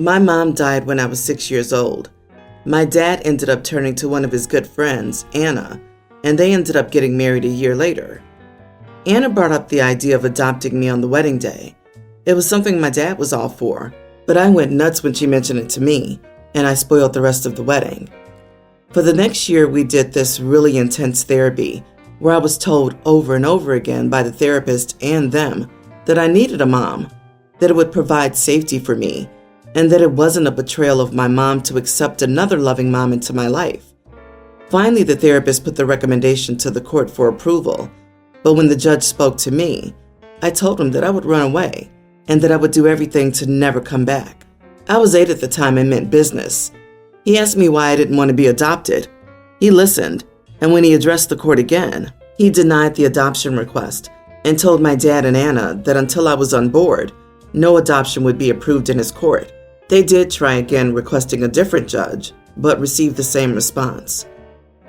My mom died when I was 6 years old. My dad ended up turning to one of his good friends, Anna, and they ended up getting married a year later. Anna brought up the idea of adopting me on the wedding day. It was something my dad was all for, but I went nuts when she mentioned it to me, and I spoiled the rest of the wedding. For the next year, we did this really intense therapy, where I was told over and over again by the therapist and them that I needed a mom, that it would provide safety for me, and that it wasn't a betrayal of my mom to accept another loving mom into my life. Finally, the therapist put the recommendation to the court for approval, but when the judge spoke to me, I told him that I would run away and that I would do everything to never come back. I was 8 at the time and meant business. He asked me why I didn't want to be adopted. He listened, and when he addressed the court again, he denied the adoption request and told my dad and Anna that until I was on board, no adoption would be approved in his court. They did try again requesting a different judge, but received the same response.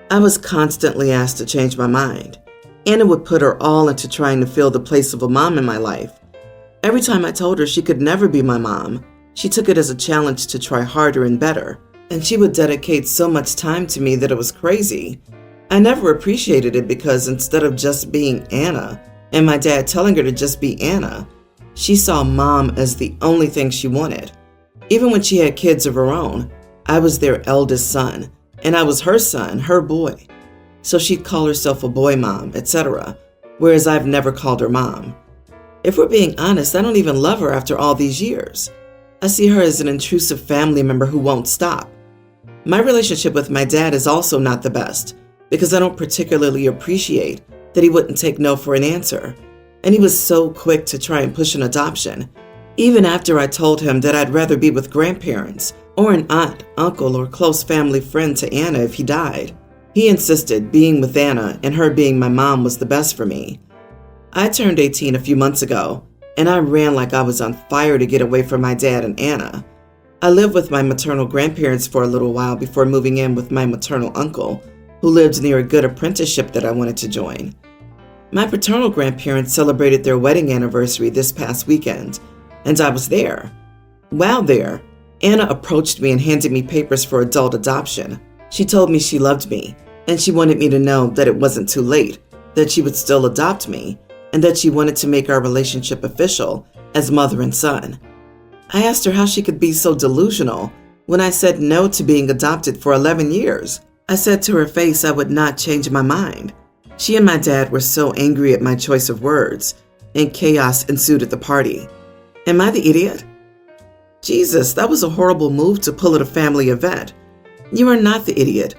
I was constantly asked to change my mind. Anna would put her all into trying to fill the place of a mom in my life. Every time I told her she could never be my mom, she took it as a challenge to try harder and better, and she would dedicate so much time to me that it was crazy. I never appreciated it because instead of just being Anna, and my dad telling her to just be Anna, she saw mom as the only thing she wanted. Even when she had kids of her own, I was their eldest son, and I was her son, her boy. So she'd call herself a boy mom, etc., whereas I've never called her mom. If we're being honest, I don't even love her after all these years. I see her as an intrusive family member who won't stop. My relationship with my dad is also not the best because I don't particularly appreciate that he wouldn't take no for an answer, and he was so quick to try and push an adoption, even after I told him that I'd rather be with grandparents or an aunt, uncle, or close family friend to Anna if he died. He insisted being with Anna and her being my mom was the best for me. I turned 18 a few months ago, and I ran like I was on fire to get away from my dad and Anna. I lived with my maternal grandparents for a little while before moving in with my maternal uncle, who lived near a good apprenticeship that I wanted to join. My paternal grandparents celebrated their wedding anniversary this past weekend, and I was there. While there, Anna approached me and handed me papers for adult adoption. She told me she loved me, and she wanted me to know that it wasn't too late, that she would still adopt me, and that she wanted to make our relationship official as mother and son. I asked her how she could be so delusional when I said no to being adopted for 11 years. I said to her face I would not change my mind. She and my dad were so angry at my choice of words, and chaos ensued at the party. Am I the idiot? Jesus, that was a horrible move to pull at a family event. You are not the idiot.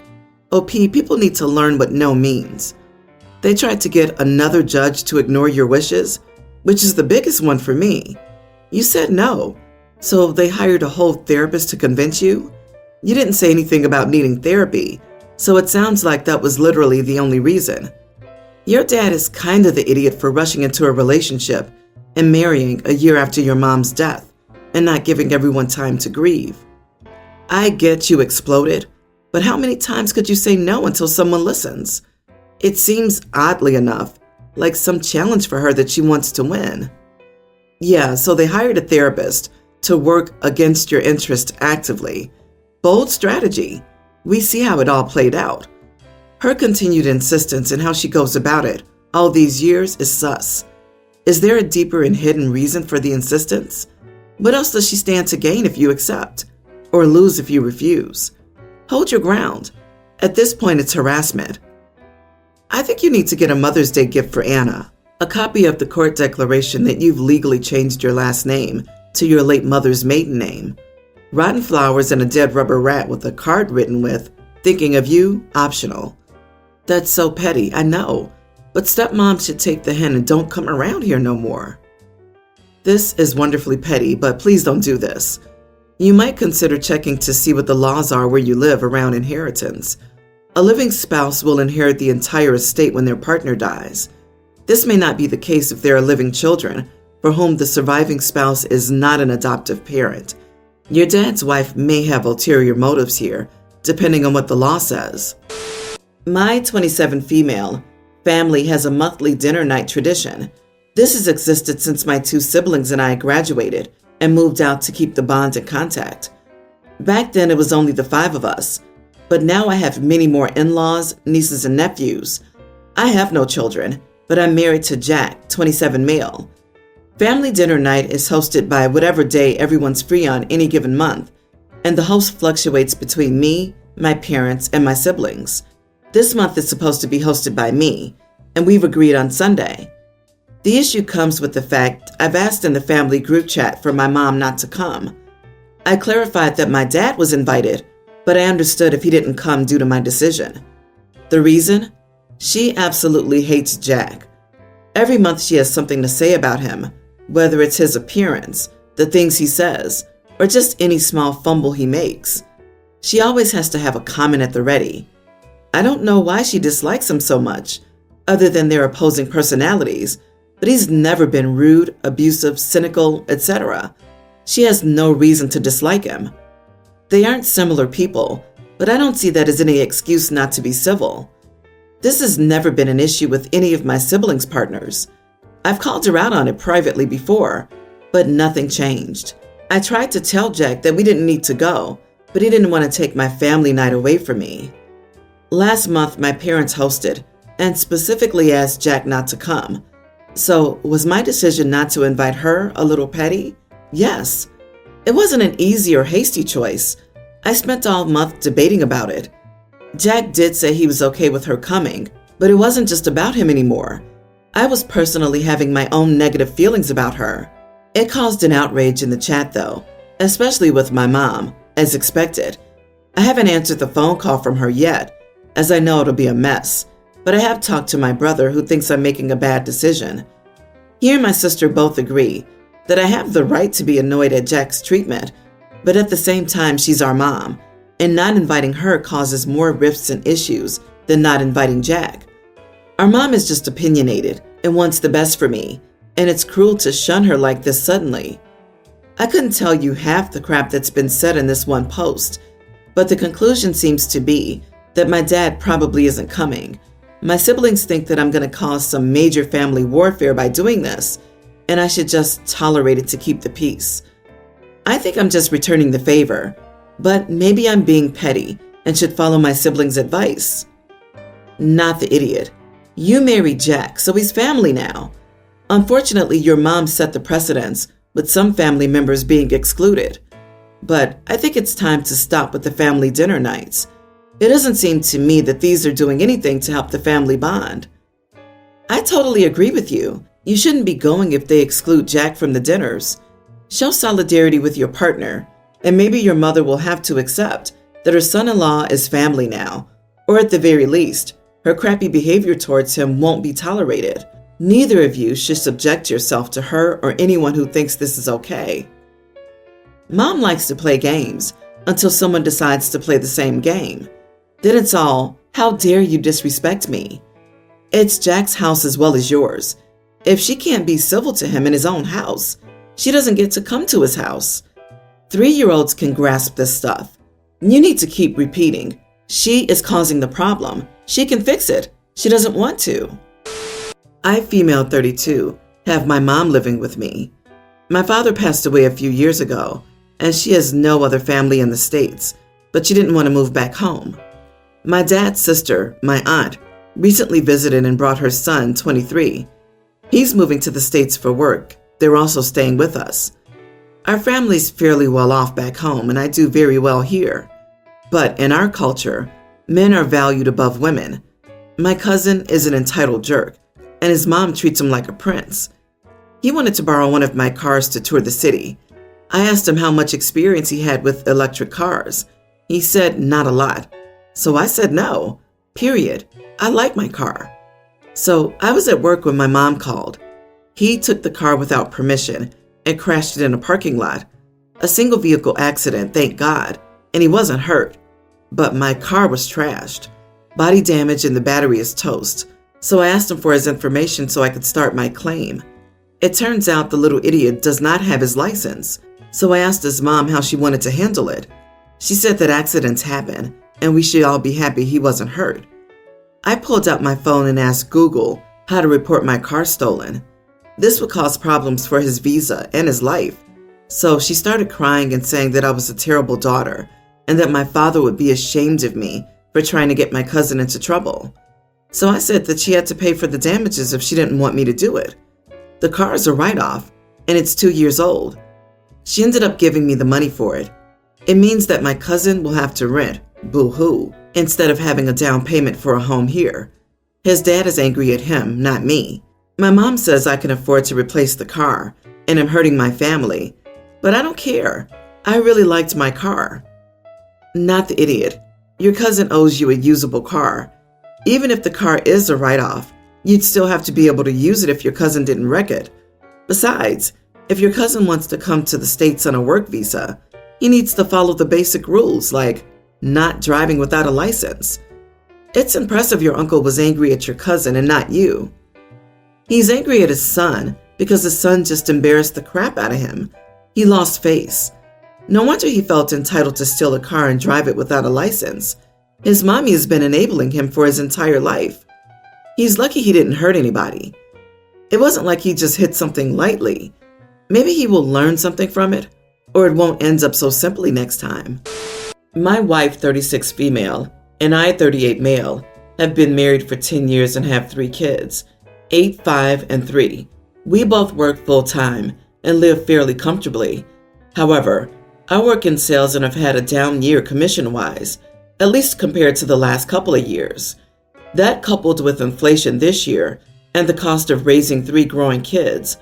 OP, people need to learn what no means. They tried to get another judge to ignore your wishes, which is the biggest one for me. You said no, so they hired a whole therapist to convince you? You didn't say anything about needing therapy, so it sounds like that was literally the only reason. Your dad is kind of the idiot for rushing into a relationship and marrying a year after your mom's death and not giving everyone time to grieve. I get you exploded, but how many times could you say no until someone listens? It seems, oddly enough, like some challenge for her that she wants to win. Yeah, so they hired a therapist to work against your interest actively. Bold strategy. We see how it all played out. Her continued insistence in how she goes about it all these years is sus. Is there a deeper and hidden reason for the insistence? What else does she stand to gain if you accept? Or lose if you refuse? Hold your ground. At this point, it's harassment. I think you need to get a Mother's Day gift for Anna. A copy of the court declaration that you've legally changed your last name to your late mother's maiden name. Rotten flowers and a dead rubber rat with a card written with, "Thinking of you, optional." That's so petty, I know, but stepmom should take the hint and don't come around here no more. This is wonderfully petty, but please don't do this. You might consider checking to see what the laws are where you live around inheritance. A living spouse will inherit the entire estate when their partner dies. This may not be the case if there are living children for whom the surviving spouse is not an adoptive parent. Your dad's wife may have ulterior motives here, depending on what the law says. My 27 female family has a monthly dinner night tradition. This has existed since my 2 siblings and I graduated and moved out to keep the bond in contact. Back then, it was only the 5 of us, but now I have many more in-laws, nieces, and nephews. I have no children, but I'm married to Jack, 27 male. Family dinner night is hosted by whatever day everyone's free on any given month, and the host fluctuates between me, my parents, and my siblings. This month is supposed to be hosted by me, and we've agreed on Sunday. The issue comes with the fact I've asked in the family group chat for my mom not to come. I clarified that my dad was invited, but I understood if he didn't come due to my decision. The reason? She absolutely hates Jack. Every month she has something to say about him, whether it's his appearance, the things he says, or just any small fumble he makes. She always has to have a comment at the ready. I don't know why she dislikes him so much, other than their opposing personalities, but he's never been rude, abusive, cynical, etc. She has no reason to dislike him. They aren't similar people, but I don't see that as any excuse not to be civil. This has never been an issue with any of my siblings' partners. I've called her out on it privately before, but nothing changed. I tried to tell Jack that we didn't need to go, but he didn't want to take my family night away from me. Last month, my parents hosted and specifically asked Jack not to come. So, was my decision not to invite her a little petty? Yes. It wasn't an easy or hasty choice. I spent all month debating about it. Jack did say he was okay with her coming, but it wasn't just about him anymore. I was personally having my own negative feelings about her. It caused an outrage in the chat though, especially with my mom, as expected. I haven't answered the phone call from her yet, as I know it'll be a mess, but I have talked to my brother who thinks I'm making a bad decision. He and my sister both agree that I have the right to be annoyed at Jack's treatment, but at the same time she's our mom, and not inviting her causes more rifts and issues than not inviting Jack. Our mom is just opinionated and wants the best for me, and it's cruel to shun her like this suddenly. I couldn't tell you half the crap that's been said in this one post, but the conclusion seems to be that my dad probably isn't coming. My siblings think that I'm going to cause some major family warfare by doing this, and I should just tolerate it to keep the peace. I think I'm just returning the favor, but maybe I'm being petty and should follow my siblings' advice. Not the idiot. You married Jack, so he's family now. Unfortunately, your mom set the precedence, with some family members being excluded. But I think it's time to stop with the family dinner nights. It doesn't seem to me that these are doing anything to help the family bond. I totally agree with you. You shouldn't be going if they exclude Jack from the dinners. Show solidarity with your partner, and maybe your mother will have to accept that her son-in-law is family now, or at the very least, her crappy behavior towards him won't be tolerated. Neither of you should subject yourself to her or anyone who thinks this is okay. Mom likes to play games until someone decides to play the same game. Then it's all, how dare you disrespect me? It's Jack's house as well as yours. If she can't be civil to him in his own house, she doesn't get to come to his house. 3-year-olds can grasp this stuff. You need to keep repeating, she is causing the problem. She can fix it. She doesn't want to. I, female 32, have my mom living with me. My father passed away a few years ago, and she has no other family in the States, but she didn't want to move back home. My dad's sister, my aunt, recently visited and brought her son, 23. He's moving to the States for work. They're also staying with us. Our family's fairly well off back home, and I do very well here. But in our culture, men are valued above women. My cousin is an entitled jerk, and his mom treats him like a prince. He wanted to borrow one of my cars to tour the city. I asked him how much experience he had with electric cars. He said not a lot. So I said no, period. I like my car. So I was at work when my mom called. He took the car without permission and crashed it in a parking lot. A single vehicle accident, thank God, and he wasn't hurt. But my car was trashed. Body damage and the battery is toast. So I asked him for his information so I could start my claim. It turns out the little idiot does not have his license. So I asked his mom how she wanted to handle it. She said that accidents happen, and we should all be happy he wasn't hurt. I pulled out my phone and asked Google how to report my car stolen. This would cause problems for his visa and his life. So she started crying and saying that I was a terrible daughter and that my father would be ashamed of me for trying to get my cousin into trouble. So I said that she had to pay for the damages if she didn't want me to do it. The car is a write-off, and it's 2 years old. She ended up giving me the money for it. It means that my cousin will have to rent, boo-hoo, instead of having a down payment for a home here. His dad is angry at him, not me. My mom says I can afford to replace the car, and I'm hurting my family. But I don't care. I really liked my car. Not the idiot. Your cousin owes you a usable car. Even if the car is a write-off, you'd still have to be able to use it if your cousin didn't wreck it. Besides, if your cousin wants to come to the States on a work visa, he needs to follow the basic rules like not driving without a license. It's impressive your uncle was angry at your cousin and not you. He's angry at his son because his son just embarrassed the crap out of him. He lost face. No wonder he felt entitled to steal a car and drive it without a license. His mommy has been enabling him for his entire life. He's lucky he didn't hurt anybody. It wasn't like he just hit something lightly. Maybe he will learn something from it, or it won't end up so simply next time. My wife, 36 female, and I, 38 male, have been married for 10 years and have 3 kids, 8, 5, and 3. We both work full-time and live fairly comfortably. However, I work in sales and have had a down year commission-wise, at least compared to the last couple of years. That coupled with inflation this year and the cost of raising 3 growing kids,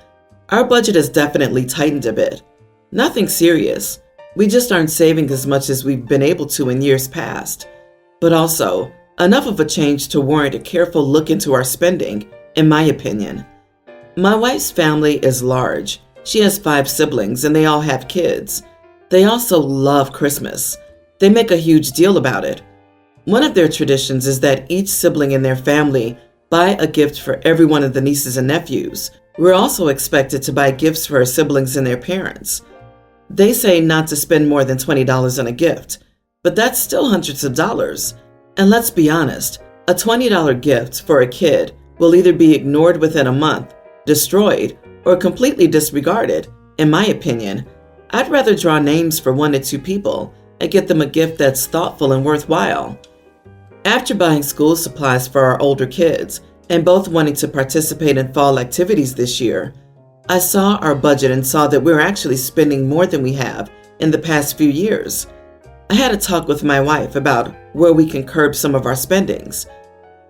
our budget has definitely tightened a bit. Nothing serious. We just aren't saving as much as we've been able to in years past. But also, enough of a change to warrant a careful look into our spending, in my opinion. My wife's family is large. She has 5 siblings and they all have kids. They also love Christmas. They make a huge deal about it. One of their traditions is that each sibling in their family buy a gift for every one of the nieces and nephews. We're also expected to buy gifts for our siblings and their parents. They say not to spend more than $20 on a gift, but that's still hundreds of dollars. And let's be honest, a $20 gift for a kid will either be ignored within a month, destroyed, or completely disregarded. In my opinion, I'd rather draw names for 1 to 2 people and get them a gift that's thoughtful and worthwhile. After buying school supplies for our older kids and both wanting to participate in fall activities this year, I saw our budget and saw that we're actually spending more than we have in the past few years. I had a talk with my wife about where we can curb some of our spendings.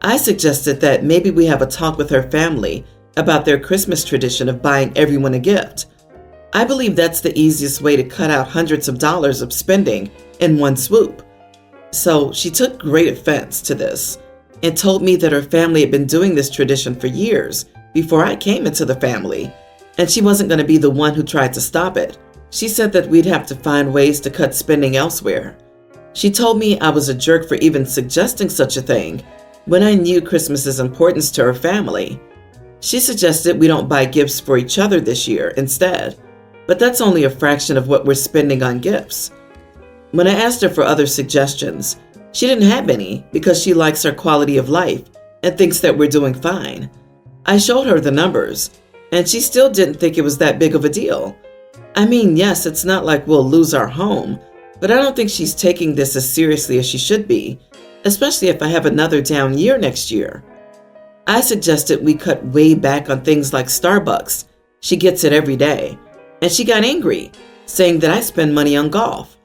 I suggested that maybe we have a talk with her family about their Christmas tradition of buying everyone a gift. I believe that's the easiest way to cut out hundreds of dollars of spending in one swoop. So she took great offense to this and told me that her family had been doing this tradition for years before I came into the family, and she wasn't going to be the one who tried to stop it. She said that we'd have to find ways to cut spending elsewhere. She told me I was a jerk for even suggesting such a thing when I knew Christmas's importance to her family. She suggested we don't buy gifts for each other this year instead, but that's only a fraction of what we're spending on gifts. When I asked her for other suggestions, she didn't have any because she likes our quality of life and thinks that we're doing fine. I showed her the numbers, and she still didn't think it was that big of a deal. I mean, yes, it's not like we'll lose our home, but I don't think she's taking this as seriously as she should be, especially if I have another down year next year. I suggested we cut way back on things like Starbucks. She gets it every day. And she got angry, saying that I spend money on golf.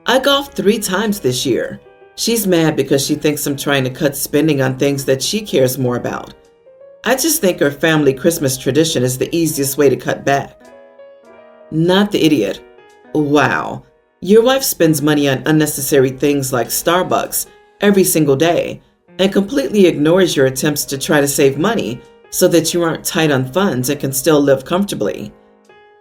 I golfed 3 times this year. She's mad because she thinks I'm trying to cut spending on things that she cares more about. I just think our family Christmas tradition is the easiest way to cut back. Not the idiot. Wow, your wife spends money on unnecessary things like Starbucks every single day and completely ignores your attempts to try to save money so that you aren't tight on funds and can still live comfortably.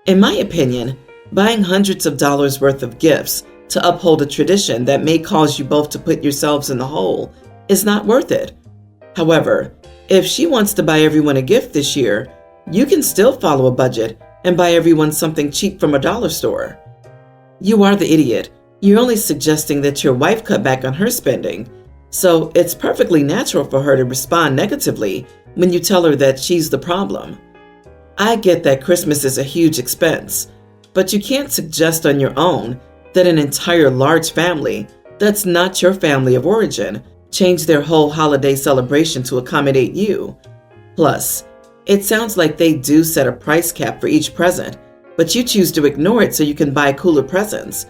In my opinion, buying hundreds of dollars worth of gifts to uphold a tradition that may cause you both to put yourselves in the hole is not worth it. However, if she wants to buy everyone a gift this year, you can still follow a budget and buy everyone something cheap from a dollar store. You are the idiot. You're only suggesting that your wife cut back on her spending, so it's perfectly natural for her to respond negatively when you tell her that she's the problem. I get that Christmas is a huge expense, But you can't suggest on your own that an entire large family that's not your family of origin change their whole holiday celebration to accommodate you. Plus, it sounds like they do set a price cap for each present, but you choose to ignore it so you can buy cooler presents.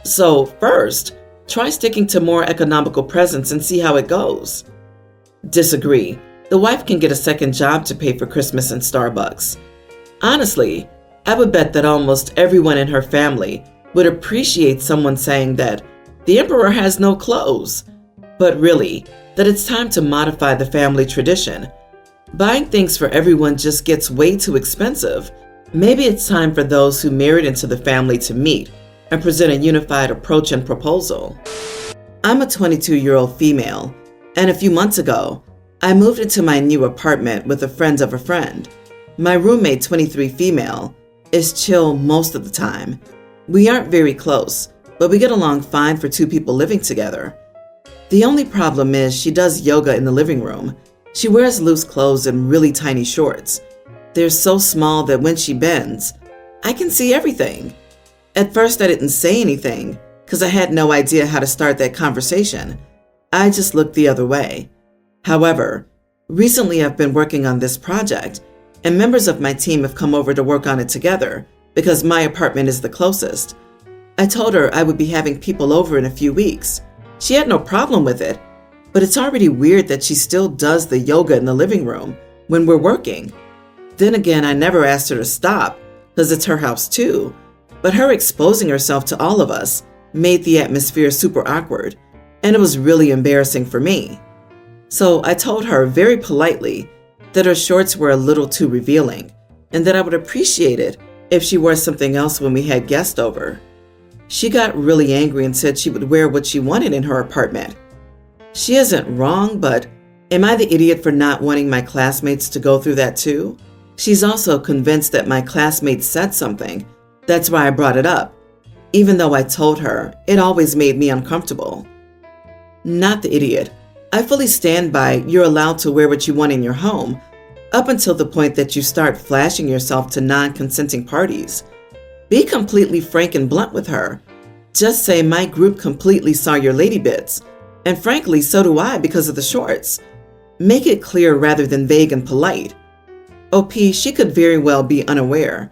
So first, try sticking to more economical presents and see how it goes. Disagree. The wife can get a second job to pay for Christmas in Starbucks. Honestly, I would bet that almost everyone in her family would appreciate someone saying that the emperor has no clothes, but really, that it's time to modify the family tradition. Buying things for everyone just gets way too expensive. Maybe it's time for those who married into the family to meet and present a unified approach and proposal. I'm a 22-year-old female, and a few months ago, I moved into my new apartment with a friend of a friend. My roommate, 23 female, is chill most of the time. We aren't very close, but we get along fine for two people living together. The only problem is she does yoga in the living room. She wears loose clothes and really tiny shorts. They're so small that when she bends, I can see everything. At first, I didn't say anything because I had no idea how to start that conversation. I just looked the other way. However, recently I've been working on this project, and members of my team have come over to work on it together because my apartment is the closest. I told her I would be having people over in a few weeks. She had no problem with it, but it's already weird that she still does the yoga in the living room when we're working. Then again, I never asked her to stop because it's her house too, but her exposing herself to all of us made the atmosphere super awkward, and it was really embarrassing for me. So I told her very politely that her shorts were a little too revealing and that I would appreciate it if she wore something else when we had guests over. She got really angry and said she would wear what she wanted in her apartment. She isn't wrong, but am I the idiot for not wanting my classmates to go through that too? She's also convinced that my classmates said something. That's why I brought it up, even though I told her it always made me uncomfortable. Not the idiot. I fully stand by you're allowed to wear what you want in your home, up until the point that you start flashing yourself to non-consenting parties. Be completely frank and blunt with her. Just say my group completely saw your lady bits, and frankly, so do I because of the shorts. Make it clear rather than vague and polite. OP, she could very well be unaware.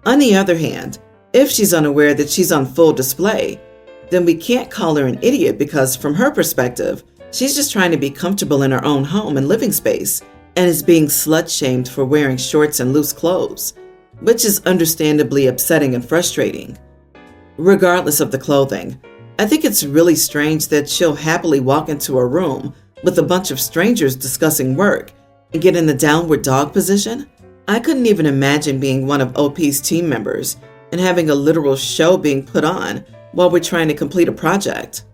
On the other hand, if she's unaware that she's on full display, then we can't call her an idiot because from her perspective, she's just trying to be comfortable in her own home and living space and is being slut-shamed for wearing shorts and loose clothes, which is understandably upsetting and frustrating. Regardless of the clothing, I think it's really strange that she'll happily walk into a room with a bunch of strangers discussing work and get in the downward dog position. I couldn't even imagine being one of OP's team members and having a literal show being put on while we're trying to complete a project.